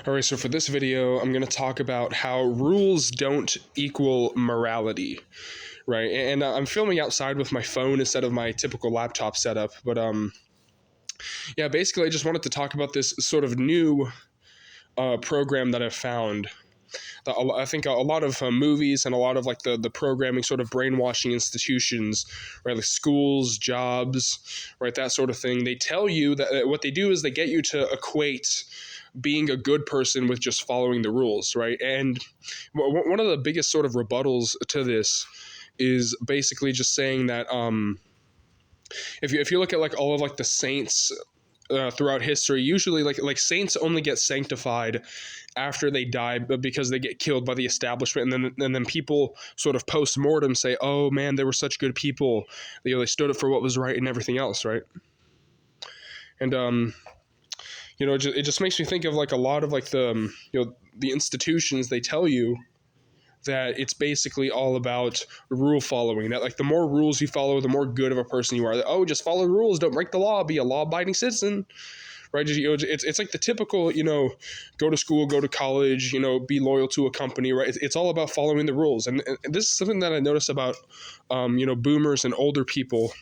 All right, so for this video, I'm going to talk about how rules don't equal morality, right? And I'm filming outside with my phone instead of my typical laptop setup. But yeah, basically, I just wanted to talk about this sort of new program that I've found. I think a lot of movies and a lot of like the programming sort of brainwashing institutions, right, like schools, jobs, right, that sort of thing. They tell you that what they do is they get you to equate being a good person with just following the rules, right? And one of the biggest sort of rebuttals to this is basically just saying that if you look at like all of like the saints throughout history, usually like saints only get sanctified after they die, but because they get killed by the establishment, and then people sort of post mortem say, "Oh man, they were such good people. They stood up for what was right and everything else," right? And it just makes me think of like a lot of like the institutions. They tell you that it's basically all about rule following, that like the more rules you follow, the more good of a person you are. That, oh, just follow rules, don't break the law, be a law-abiding citizen, right? It's like the typical, go to school, go to college, be loyal to a company, right? It's all about following the rules. And this is something that I notice about boomers and older people,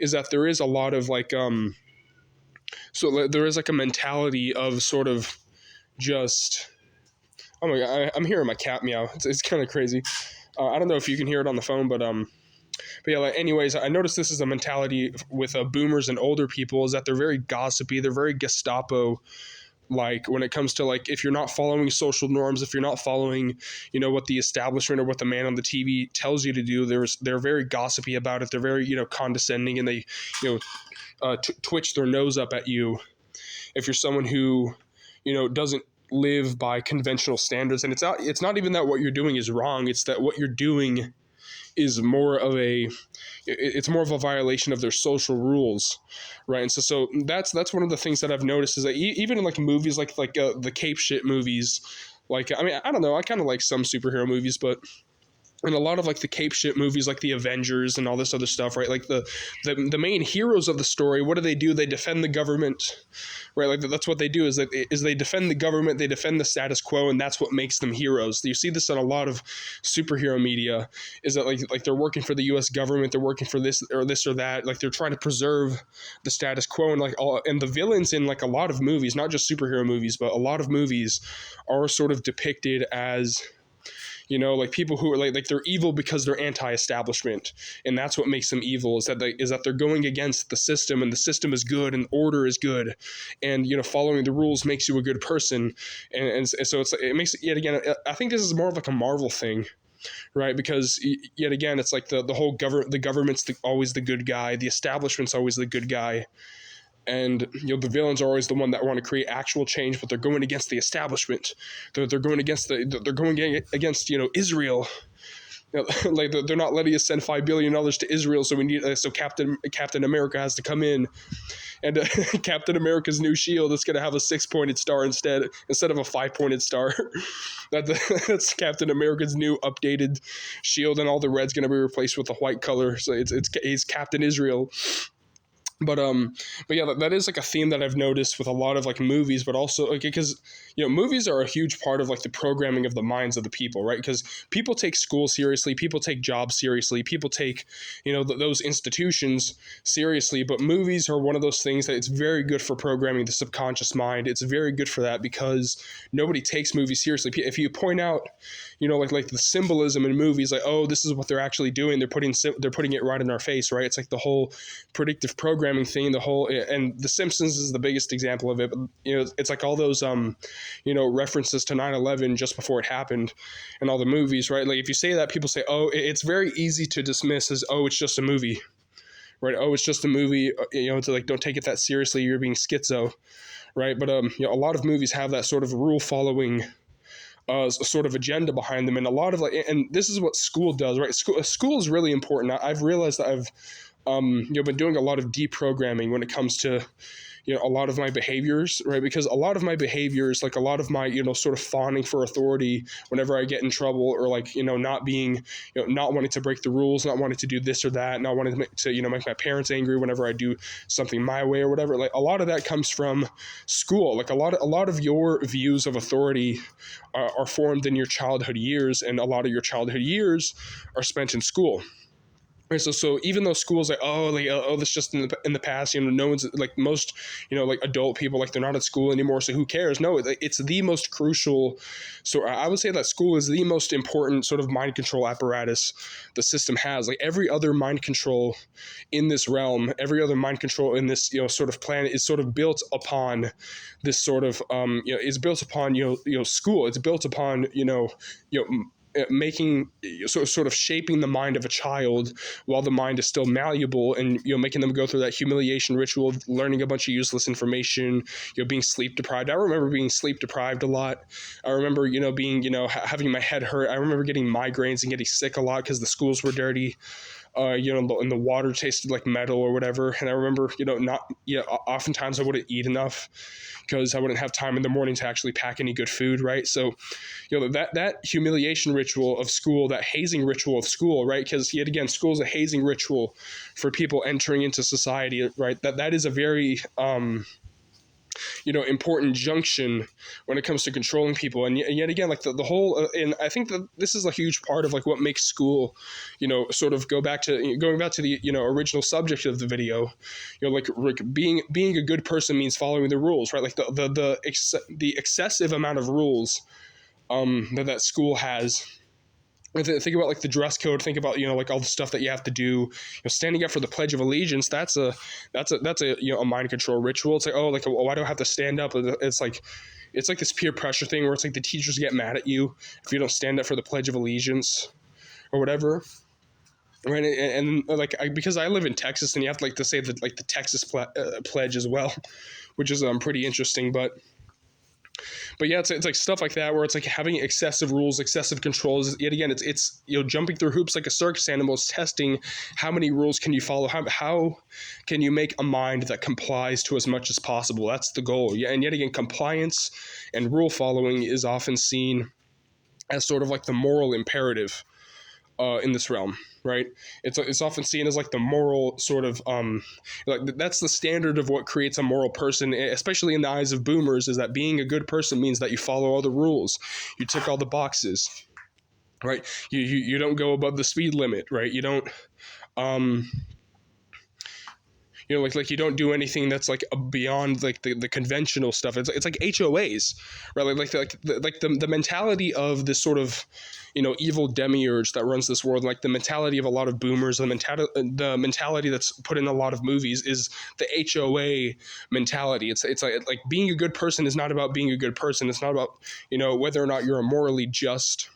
is that there is a lot of like so there is like a mentality of sort of just, oh my god, I'm hearing my cat meow. It's kind of crazy. I don't know if you can hear it on the phone, but yeah. Like, anyways, I noticed this is a mentality with boomers and older people, is that they're very gossipy. They're very Gestapo. Like when it comes to like, if you're not following social norms, if you're not following, what the establishment or what the man on the TV tells you to do, they're very gossipy about it. They're very condescending, and they twitch their nose up at you if you're someone who doesn't live by conventional standards. And it's not even that what you're doing is wrong, it's that what you're doing is more of a violation of their social rules, right? And so that's one of the things that I've noticed, is that even in like movies like the cape shit movies, like, I mean, I don't know, I kind of like some superhero movies, but in a lot of like the cape shit movies, like the Avengers and all this other stuff, right? Like the main heroes of the story, what do? They defend the government, right? Like that's what they do, is they defend the government, they defend the status quo, and that's what makes them heroes. You see this in a lot of superhero media, is that like they're working for the U.S. government, they're working for this or that, like they're trying to preserve the status quo, and like and the villains in like a lot of movies, not just superhero movies, but a lot of movies are sort of depicted as, like people who are like they're evil because they're anti-establishment, and that's what makes them evil, is that they're going against the system, and the system is good and order is good, and following the rules makes you a good person, and so it makes it, yet again, I think this is more of like a Marvel thing, right? Because yet again, it's like the whole the government's always the good guy, the establishment's always the good guy. And the villains are always the one that want to create actual change, but they're going against the establishment. They're going against Israel. Like they're not letting us send $5 billion to Israel, so we need so Captain America has to come in, and Captain America's new shield is going to have a 6-pointed star instead of a 5-pointed star. That's Captain America's new updated shield, and all the red's going to be replaced with the white color. So he's Captain Israel. But yeah, that is like a theme that I've noticed with a lot of like movies, but also like, because movies are a huge part of like the programming of the minds of the people, right? Because people take school seriously, people take jobs seriously, people take those institutions seriously, but movies are one of those things that it's very good for programming the subconscious mind. It's very good for that, because nobody takes movies seriously. If you point out like the symbolism in movies, like, oh, this is what they're actually doing, they're putting it right in our face, right? It's like the whole predictive programming thing, and The Simpsons is the biggest example of it. But, it's like all those references to 9/11 just before it happened, and all the movies, right? Like if you say that, people say, oh, it's very easy to dismiss as, oh, it's just a movie, right? Oh, it's just a movie. It's like, don't take it that seriously, you're being schizo, right? But a lot of movies have that sort of rule following sort of agenda behind them, and a lot of like, and this is what school does, right? School is really important. I've realized that I've been doing a lot of deprogramming when it comes to a lot of my behaviors, right? Because a lot of my behaviors, like a lot of my, sort of fawning for authority whenever I get in trouble, or like, not being, not wanting to break the rules, not wanting to do this or that, not wanting make my parents angry whenever I do something my way or whatever. Like a lot of that comes from school. Like a lot of your views of authority are formed in your childhood years, and a lot of your childhood years are spent in school. Right, so even though schools that's just in the past, no one's like most, like adult people, like they're not at school anymore, so who cares? No, it's the most crucial. So I would say that school is the most important sort of mind control apparatus the system has. Like every other mind control in this realm, every other mind control in this sort of planet is sort of built upon this sort of is built upon school. It's built upon making sort of shaping the mind of a child while the mind is still malleable, and making them go through that humiliation ritual of learning a bunch of useless information, being sleep deprived. I remember being sleep deprived a lot. I remember being having my head hurt. I remember getting migraines and getting sick a lot because the schools were dirty. And the water tasted like metal or whatever. And I remember, oftentimes I wouldn't eat enough because I wouldn't have time in the morning to actually pack any good food, right? So, that humiliation ritual of school, that hazing ritual of school, right? Because yet again, school is a hazing ritual for people entering into society, right? That is a very important junction when it comes to controlling people. And yet again, like the whole, and I think that this is a huge part of like what makes school, sort of going back to the, original subject of the video, like being a good person means following the rules, right? Like the excessive amount of rules that school has. Think about like the dress code. Think about like all the stuff that you have to do. Standing up for the Pledge of Allegiance. That's a a mind control ritual. It's like, oh, like why do I have to stand up? It's like this peer pressure thing where it's like the teachers get mad at you if you don't stand up for the Pledge of Allegiance or whatever. Right, and like because I live in Texas, and you have to to say the Texas pledge as well, which is pretty interesting, but yeah, it's like stuff like that where it's like having excessive rules, excessive controls. Yet again, it's jumping through hoops like a circus animal. It's testing how many rules can you follow, how can you make a mind that complies to as much as possible. That's the goal. Yeah, and yet again, compliance and rule following is often seen as sort of like the moral imperative in this realm, right? It's often seen as like the moral sort of like that's the standard of what creates a moral person, especially in the eyes of boomers, is that being a good person means that you follow all the rules, you tick all the boxes, right? You don't go above the speed limit, right? You don't like you don't do anything that's like beyond like the conventional stuff. It's like HOAs, right? Like the mentality of this sort of evil demiurge that runs this world, like the mentality of a lot of boomers, the mentality that's put in a lot of movies is the HOA mentality. It's like being a good person is not about being a good person. It's not about whether or not you're a morally just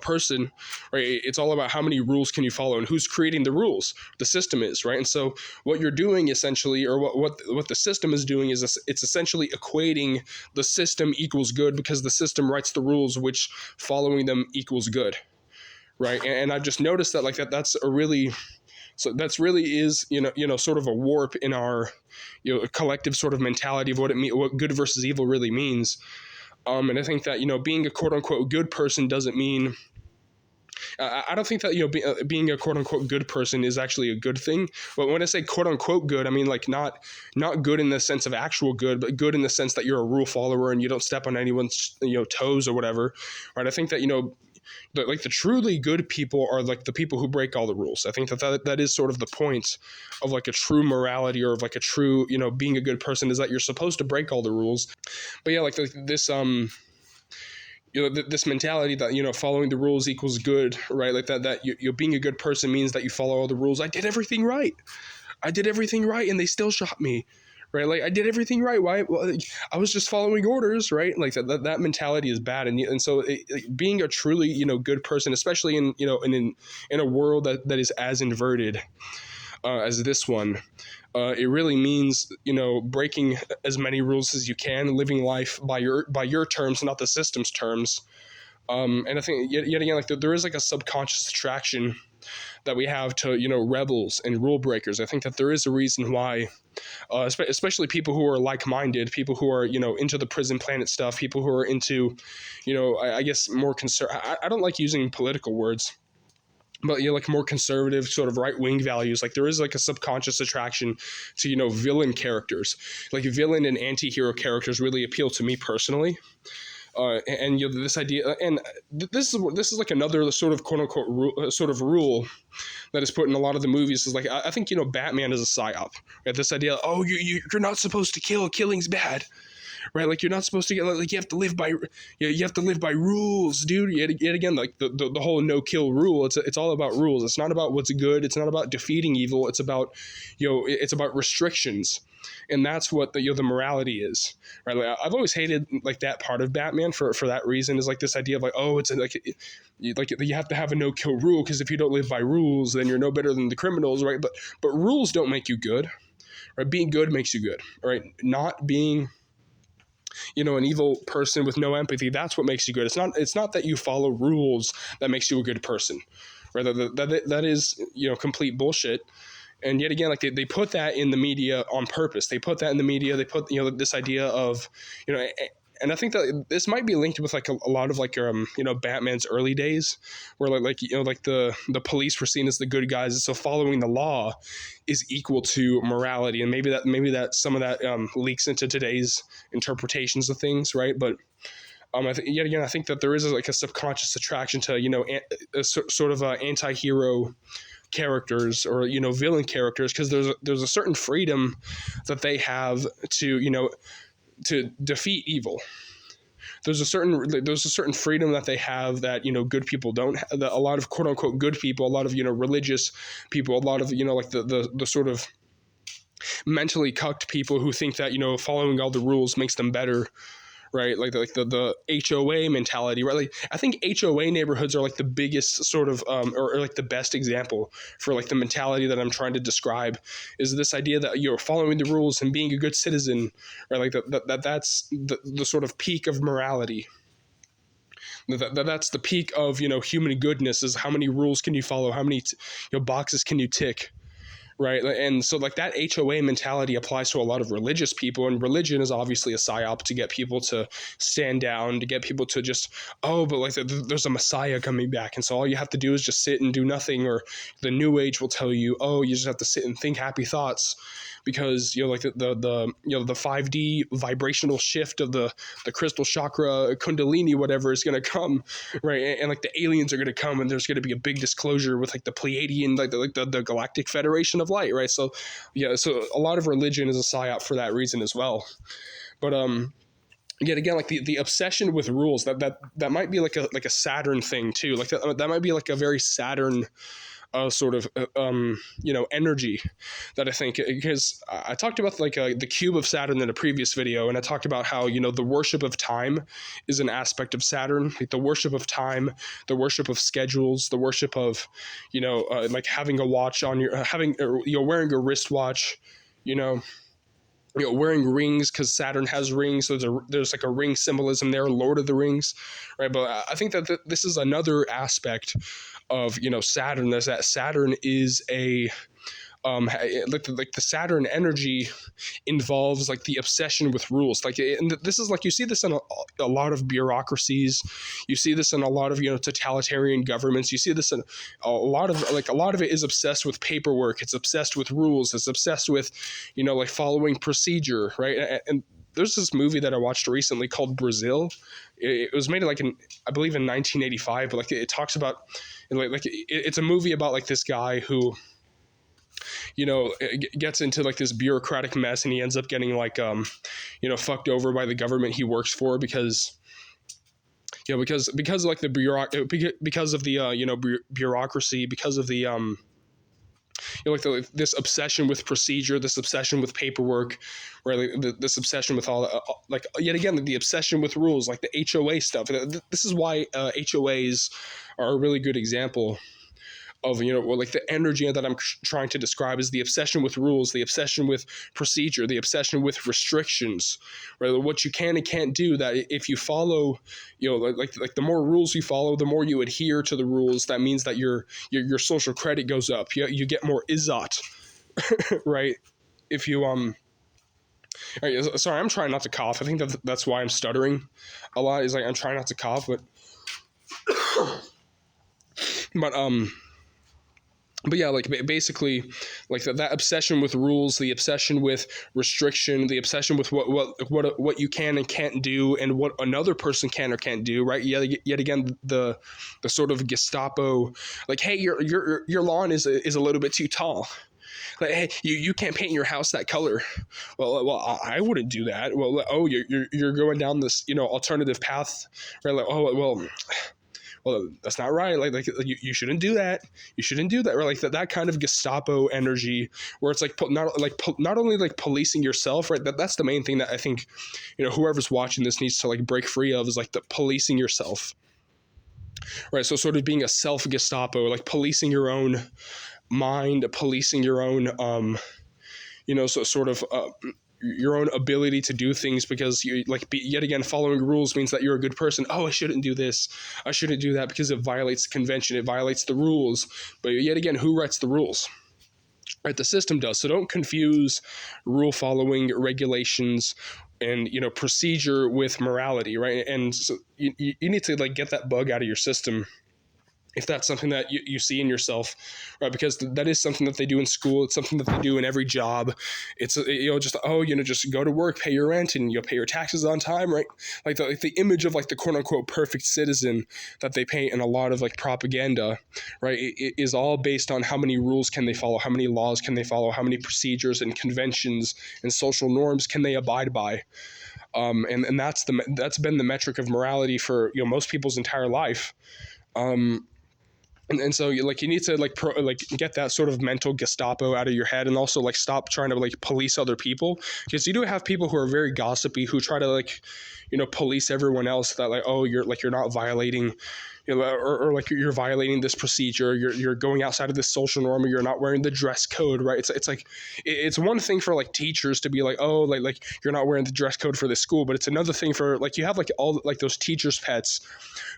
person, right? It's all about how many rules can you follow and who's creating the rules. The system is, right? And so what you're doing essentially, or what the system is doing, is it's essentially equating the system equals good because the system writes the rules, which following them equals good, right? And I've just noticed that like that's really is sort of a warp in our collective sort of mentality of what good versus evil really means. And I think that being a quote unquote good person doesn't mean. I don't think that being a quote unquote good person is actually a good thing. But when I say quote unquote good, I mean like not good in the sense of actual good, but good in the sense that you're a rule follower and you don't step on anyone's toes or whatever, right? I think that like the truly good people are like the people who break all the rules. I think that is sort of the point of like a true morality, or of like a true being a good person, is that you're supposed to break all the rules. But yeah, like this this mentality that following the rules equals good, right? Like that you being a good person means that you follow all the rules. I did everything right, and they still shot me, right? Like I did everything right. Why? Well, I was just following orders, right? Like that mentality is bad, and so being a truly good person, especially in in a world that is as inverted as this one, it really means breaking as many rules as you can, living life by your terms, not the system's terms. And I think yet again, like there is like a subconscious attraction that we have to rebels and rule breakers. I think that there is a reason why especially people who are like-minded, people who are, into the prison planet stuff, people who are into, I guess more I don't like using political words, but like more conservative sort of right-wing values. Like there is like a subconscious attraction to, villain characters. Like villain and anti-hero characters really appeal to me personally. And this idea, and this is like another sort of quote unquote rule that is put in a lot of the movies. Is like, I think, Batman is a psyop. Right? This idea, oh, you're not supposed to kill. Killing's bad. Right, like you're not supposed to get, like you have to live by, you have to live by rules, dude. Yet again, like the whole no kill rule. It's all about rules. It's not about what's good. It's not about defeating evil. It's about, it's about restrictions, and that's what the morality is. Right, like I've always hated like that part of Batman for that reason. Is like this idea of like, oh, it's like you have to have a no kill rule, because if you don't live by rules, then you're no better than the criminals, right? But rules don't make you good. Right, being good makes you good. Right, not being an evil person with no empathy, that's what makes you good. It's not that you follow rules that makes you a good person. Rather, that is, complete bullshit. And yet again, like they put that in the media on purpose. They put that in the media. They put, this idea of, and I think that this might be linked with like a lot of like Batman's early days, where like the police were seen as the good guys, and so following the law is equal to morality. And maybe that some of that leaks into today's interpretations of things, right? But I think that there is like a subconscious attraction to a sort of anti-hero characters, or villain characters, because there's a certain freedom that they have to defeat evil. There's a certain freedom that they have that good people don't have, that a lot of quote unquote good people, a lot of religious people, a lot of like the sort of mentally cucked people who think that following all the rules makes them better. Right, like the HOA mentality, right? Like I think HOA neighborhoods are like the biggest sort of or like the best example for like the mentality that I'm trying to describe. Is this idea that you're following the rules and being a good citizen, right? Like that's the sort of peak of morality. That's the peak of human goodness. Is how many rules can you follow? How many boxes can you tick? Right. And so like that HOA mentality applies to a lot of religious people, and religion is obviously a psyop to get people to stand down, to get people to just, oh, but like there's a Messiah coming back. And so all you have to do is just sit and do nothing. Or the New Age will tell you, oh, you just have to sit and think happy thoughts, because like the 5D vibrational shift of the crystal chakra kundalini whatever is going to come, right? And like the aliens are going to come, and there's going to be a big disclosure with like the Pleiadian, like the Galactic Federation of Light, right? So so a lot of religion is a psyop for that reason as well. But yet again, like the obsession with rules, that might be like a Saturn thing too. Like that might be like a very Saturn sort of energy that I think, because I talked about like the cube of Saturn in a previous video, and I talked about how the worship of time is an aspect of Saturn, like the worship of time, the worship of schedules, the worship of like having a watch on your wearing a wristwatch, wearing rings, because Saturn has rings. So there's like a ring symbolism there, Lord of the Rings, right? But I think that this is another aspect of Saturn. Is that Saturn is a like the Saturn energy involves like the obsession with rules. Like, and this is like, you see this in a lot of bureaucracies. You see this in a lot of totalitarian governments. You see this in a lot of it is obsessed with paperwork. It's obsessed with rules. It's obsessed with like following procedure, right? And there's this movie that I watched recently called Brazil. It was made like I believe in 1985, but like it talks about it's a movie about like this guy who gets into like this bureaucratic mess, and he ends up getting like fucked over by the government he works for, because like the because of the bureaucracy, because of the this obsession with procedure, this obsession with paperwork, right? Like this obsession with all like yet again the obsession with rules, like the HOA stuff. This is why HOAs are a really good example of like the energy that I'm trying to describe is the obsession with rules, the obsession with procedure, the obsession with restrictions, right? What you can and can't do. That if you follow, like the more rules you follow, the more you adhere to the rules. That means that your social credit goes up. You get more izot, right? if you all right, sorry, I'm trying not to cough. I think that's why I'm stuttering a lot. Is like I'm trying not to cough, but but yeah, like basically, like that obsession with rules, the obsession with restriction, the obsession with what you can and can't do, and what another person can or can't do, right? Yet again, the sort of Gestapo, like, hey, your lawn is a little bit too tall. Like, hey, you can't paint your house that color. Well, I wouldn't do that. Well, oh, you're going down this alternative path, right? Like, oh, well, that's not right. Like you shouldn't do that. You shouldn't do that. Or like that kind of Gestapo energy, where it's like not only like policing yourself, right? That's the main thing that I think, whoever's watching this needs to like break free of, is like the policing yourself, right? So sort of being a self Gestapo, like policing your own mind, policing your own, so sort of. Your own ability to do things, because you yet again, following rules means that you're a good person. Oh, I shouldn't do this, I shouldn't do that, because it violates the convention, it violates the rules. But yet again, who writes the rules? Right, the system does. So don't confuse rule following, regulations, and procedure with morality, right? And so you need to like get that bug out of your system, if that's something that you see in yourself, right? Because that is something that they do in school. It's something that they do in every job. It's just go to work, pay your rent, and pay your taxes on time, right? Like the image of like the quote unquote perfect citizen that they paint in a lot of like propaganda, right? It is all based on how many rules can they follow, how many laws can they follow, how many procedures and conventions and social norms can they abide by. And that's been the metric of morality for most people's entire life. And so you need to get that sort of mental Gestapo out of your head, and also like stop trying to like police other people, because you do have people who are very gossipy, who try to police everyone else, that like, oh, you're not violating, or like you're violating this procedure, you're going outside of this social norm, or you're not wearing the dress code, right? It's like it's one thing for like teachers to be like, oh, like you're not wearing the dress code for this school, but it's another thing for like you have like all like those teachers' pets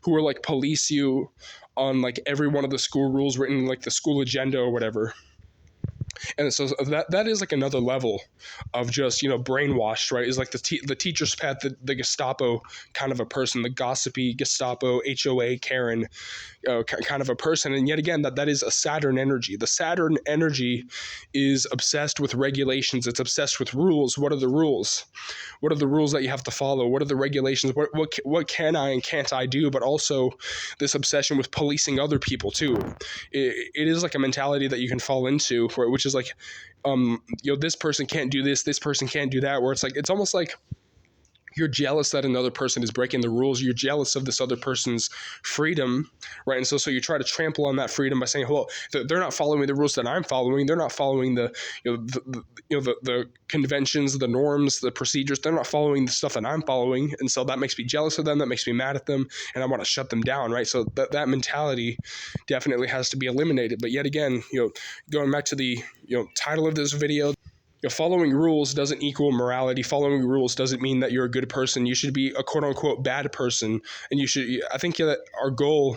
who are like police you on like every one of the school rules written in like the school agenda or whatever. And so that is like another level of just brainwashed, right? Is like the teacher's pet, the Gestapo kind of a person, the gossipy Gestapo HOA Karen kind of a person. And yet again, that is a Saturn energy. The Saturn energy is obsessed with regulations. It's obsessed with rules. What are the rules? What are the rules that you have to follow? What are the regulations? What can I and can't I do? But also this obsession with policing other people too. It is like a mentality that you can fall into, which is like, this person can't do this person can't do that, where it's like, it's almost like you're jealous that another person is breaking the rules. You're jealous of this other person's freedom, right? And so you try to trample on that freedom by saying, well, they're not following the rules that I'm following. They're not following the conventions, the norms, the procedures. They're not following the stuff that I'm following. And so that makes me jealous of them. That makes me mad at them. And I want to shut them down, right? So that mentality definitely has to be eliminated. But yet again, going back to the title of this video, following rules doesn't equal morality. Following rules doesn't mean that you're a good person. You should be a quote unquote bad person. And I think that our goal,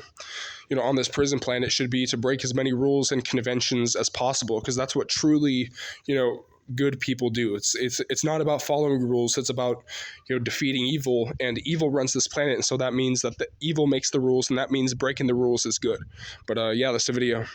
on this prison planet should be to break as many rules and conventions as possible, because that's what truly, good people do. It's not about following rules. It's about, defeating evil, and evil runs this planet. And so that means that the evil makes the rules, and that means breaking the rules is good. But yeah, that's the video.